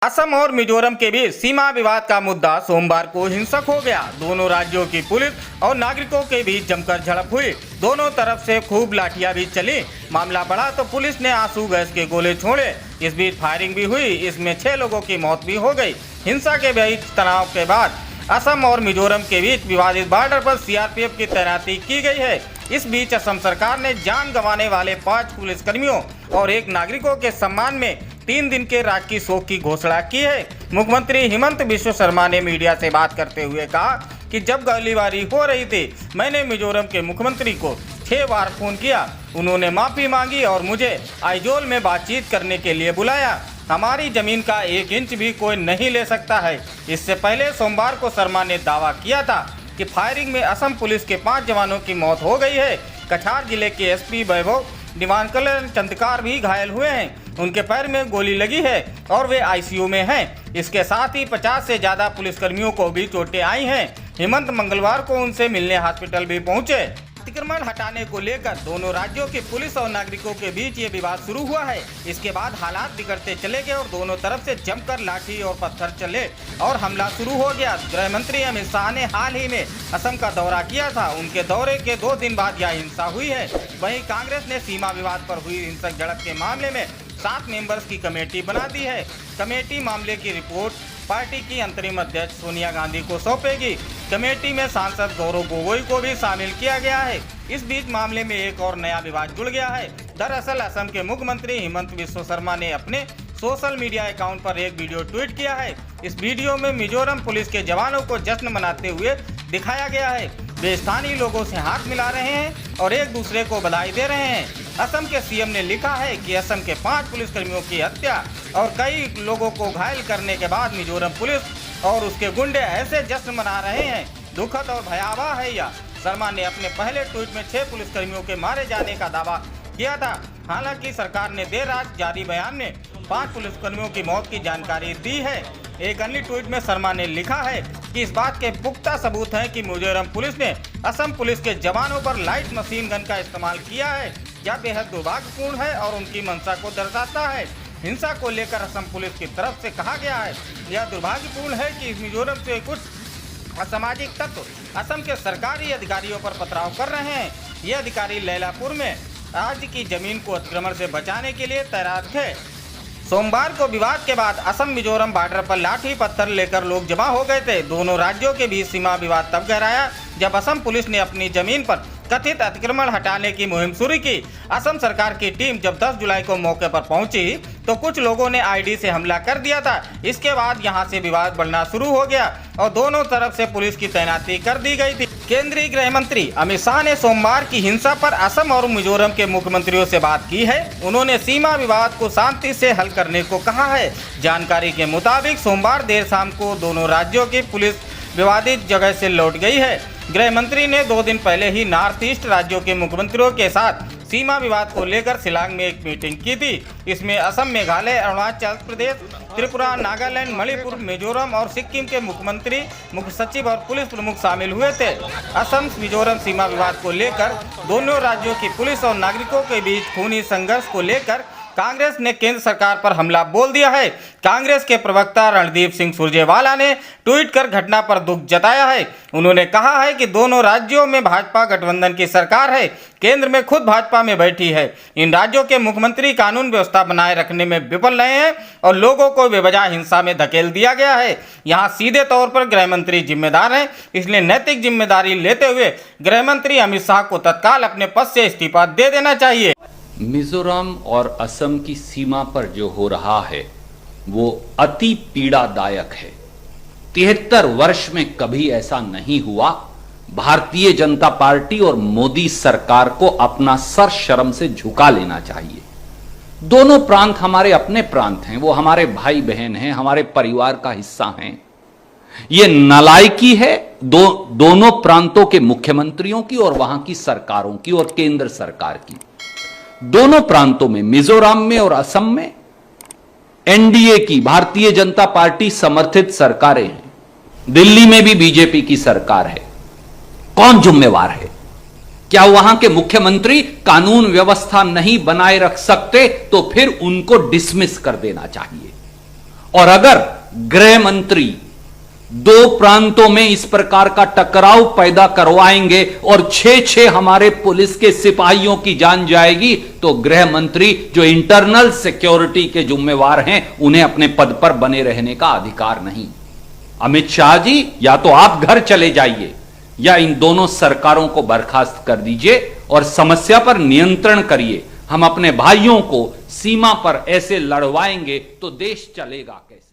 असम और मिजोरम के बीच सीमा विवाद का मुद्दा सोमवार को हिंसक हो गया। दोनों राज्यों की पुलिस और नागरिकों के बीच जमकर झड़प हुई। दोनों तरफ से खूब लाठियां भी चली। मामला बढ़ा तो पुलिस ने आंसू गैस के गोले छोड़े। इस बीच फायरिंग भी हुई। इसमें 6 लोगों की मौत भी हो गई। हिंसा के बीच तनाव के बाद असम और मिजोरम के बीच विवादित बॉर्डर पर सीआरपीएफ की तैनाती की गई है। इस बीच असम सरकार ने जान गंवाने वाले 5 पुलिसकर्मियों और 1 नागरिकों के सम्मान में 3 दिन के राजकीय शोक की घोषणा की है। मुख्यमंत्री हिमंत बिश्व शर्मा ने मीडिया से बात करते हुए कहा कि जब गोलीबारी हो रही थी मैंने मिजोरम के मुख्यमंत्री को 6 बार फोन किया। उन्होंने माफी मांगी और मुझे आइजोल में बातचीत करने के लिए बुलाया। हमारी जमीन का 1 इंच भी कोई नहीं ले सकता है। इससे पहले सोमवार को शर्मा ने दावा किया था कि फायरिंग में असम पुलिस के 5 जवानों की मौत हो गई है। कछार जिले के एसपी वैभव दिवानकलन चंदकार भी घायल हुए हैं। उनके पैर में गोली लगी है और वे आईसीयू में हैं। इसके साथ ही 50 से ज्यादा पुलिसकर्मियों को भी चोटें आई हैं। हिमंत मंगलवार को उनसे मिलने हॉस्पिटल भी पहुंचे। अतिक्रमण हटाने को लेकर दोनों राज्यों की पुलिस और नागरिकों के बीच ये विवाद शुरू हुआ है। इसके बाद हालात बिगड़ते चले गए और दोनों तरफ से जमकर लाठी और पत्थर चले और हमला शुरू हो गया। गृह मंत्री अमित शाह ने हाल ही में असम का दौरा किया था। उनके दौरे के 2 दिन बाद यह हिंसा हुई है। वहीं कांग्रेस ने सीमा विवाद पर हुई हिंसक झड़प के मामले में 7 मेंबर्स की कमेटी बना दी है। कमेटी मामले की रिपोर्ट पार्टी की अंतरिम अध्यक्ष सोनिया गांधी को सौंपेगी। कमेटी में सांसद गौरव गोगोई को भी शामिल किया गया है। इस बीच मामले में एक और नया विवाद जुड़ गया है। दरअसल असम के मुख्यमंत्री हिमंत बिश्व शर्मा ने अपने सोशल मीडिया अकाउंट पर एक वीडियो ट्वीट किया है। इस वीडियो में मिजोरम पुलिस के जवानों को जश्न मनाते हुए दिखाया गया है। वे स्थानीय लोगों से हाथ मिला रहे हैं और एक दूसरे को बधाई दे रहे हैं। असम के सीएम ने लिखा है कि असम के 5 पुलिसकर्मियों की हत्या और कई लोगों को घायल करने के बाद मिजोरम पुलिस और उसके गुंडे ऐसे जश्न मना रहे हैं। दुखद और भयावह है यह। शर्मा ने अपने पहले ट्वीट में 6 पुलिसकर्मियों के मारे जाने का दावा किया था। हालांकि सरकार ने देर रात जारी बयान में 5 पुलिसकर्मियों की मौत की जानकारी दी है। एक अन्य ट्वीट में शर्मा ने लिखा है कि इस बात के पुख्ता सबूत हैं कि मिजोरम पुलिस ने असम पुलिस के जवानों पर लाइट मशीन गन का इस्तेमाल किया है। यह बेहद दुर्भाग्यपूर्ण है और उनकी मंशा को दर्शाता है। हिंसा को लेकर असम पुलिस की तरफ से कहा गया है, यह दुर्भाग्यपूर्ण है कि मिजोरम से कुछ असामाजिक तत्व असम के सरकारी अधिकारियों पर पथराव कर रहे हैं। ये अधिकारी लैलापुर में राज्य की जमीन को अतिक्रमण से बचाने के लिए तैनात थे। सोमवार को विवाद के बाद असम मिजोरम बॉर्डर पर लाठी पत्थर लेकर लोग जमा हो गए थे। दोनों राज्यों के बीच सीमा विवाद तब गहराया जब असम पुलिस ने अपनी जमीन पर कथित अतिक्रमण हटाने की मुहिम शुरू की। असम सरकार की टीम जब 10 जुलाई को मौके पर पहुंची तो कुछ लोगों ने आईडी से हमला कर दिया था। इसके बाद यहां से विवाद बढ़ना शुरू हो गया और दोनों तरफ से पुलिस की तैनाती कर दी गई थी। केंद्रीय गृह मंत्री अमित शाह ने सोमवार की हिंसा पर असम और मिजोरम के मुख्यमंत्रियों से बात की है। उन्होंने सीमा विवाद को शांति से हल करने को कहा है। जानकारी के मुताबिक सोमवार देर शाम को दोनों राज्यों की पुलिस विवादित जगह से लौट गई है। गृह मंत्री ने 2 दिन पहले ही नॉर्थ ईस्ट राज्यों के मुख्यमंत्रियों के साथ सीमा विवाद को लेकर शिलांग में एक मीटिंग की थी। इसमें असम, मेघालय, अरुणाचल प्रदेश, त्रिपुरा, नागालैंड, मणिपुर, मिजोरम और सिक्किम के मुख्यमंत्री, मुख्य सचिव और पुलिस प्रमुख शामिल हुए थे। असम मिजोरम सीमा विवाद को लेकर दोनों राज्यों की पुलिस और नागरिकों के बीच खूनी संघर्ष को लेकर कांग्रेस ने केंद्र सरकार पर हमला बोल दिया है। कांग्रेस के प्रवक्ता रणदीप सिंह सुरजेवाला ने ट्वीट कर घटना पर दुख जताया है। उन्होंने कहा है कि दोनों राज्यों में भाजपा गठबंधन की सरकार है। केंद्र में खुद भाजपा में बैठी है। इन राज्यों के मुख्यमंत्री कानून व्यवस्था बनाए रखने में विफल रहे हैं और लोगों को बेवजह हिंसा में धकेल दिया गया है। यहाँ सीधे तौर पर गृह मंत्री जिम्मेदार हैं। इसलिए नैतिक जिम्मेदारी लेते हुए गृह मंत्री अमित शाह को तत्काल अपने पद से इस्तीफा दे देना चाहिए। मिजोरम और असम की सीमा पर जो हो रहा है वो अति पीड़ादायक है। 73 वर्ष में कभी ऐसा नहीं हुआ। भारतीय जनता पार्टी और मोदी सरकार को अपना सर शर्म से झुका लेना चाहिए। दोनों प्रांत हमारे अपने प्रांत हैं, वो हमारे भाई बहन हैं, हमारे परिवार का हिस्सा हैं। ये नालायकी है दोनों प्रांतों के मुख्यमंत्रियों की और वहां की सरकारों की और केंद्र सरकार की। दोनों प्रांतों में, मिजोरम में और असम में एनडीए की, भारतीय जनता पार्टी समर्थित सरकारें हैं। दिल्ली में भी बीजेपी की सरकार है। कौन जिम्मेवार है? क्या वहां के मुख्यमंत्री कानून व्यवस्था नहीं बनाए रख सकते तो फिर उनको डिसमिस कर देना चाहिए। और अगर गृह मंत्री दो प्रांतों में इस प्रकार का टकराव पैदा करवाएंगे और 6-6 हमारे पुलिस के सिपाहियों की जान जाएगी, तो गृह मंत्री जो इंटरनल सिक्योरिटी के जिम्मेवार हैं, उन्हें अपने पद पर बने रहने का अधिकार नहीं। अमित शाह जी, या तो आप घर चले जाइए या इन दोनों सरकारों को बर्खास्त कर दीजिए और समस्या पर नियंत्रण करिए। हम अपने भाइयों को सीमा पर ऐसे लड़वाएंगे तो देश चलेगा कैसे?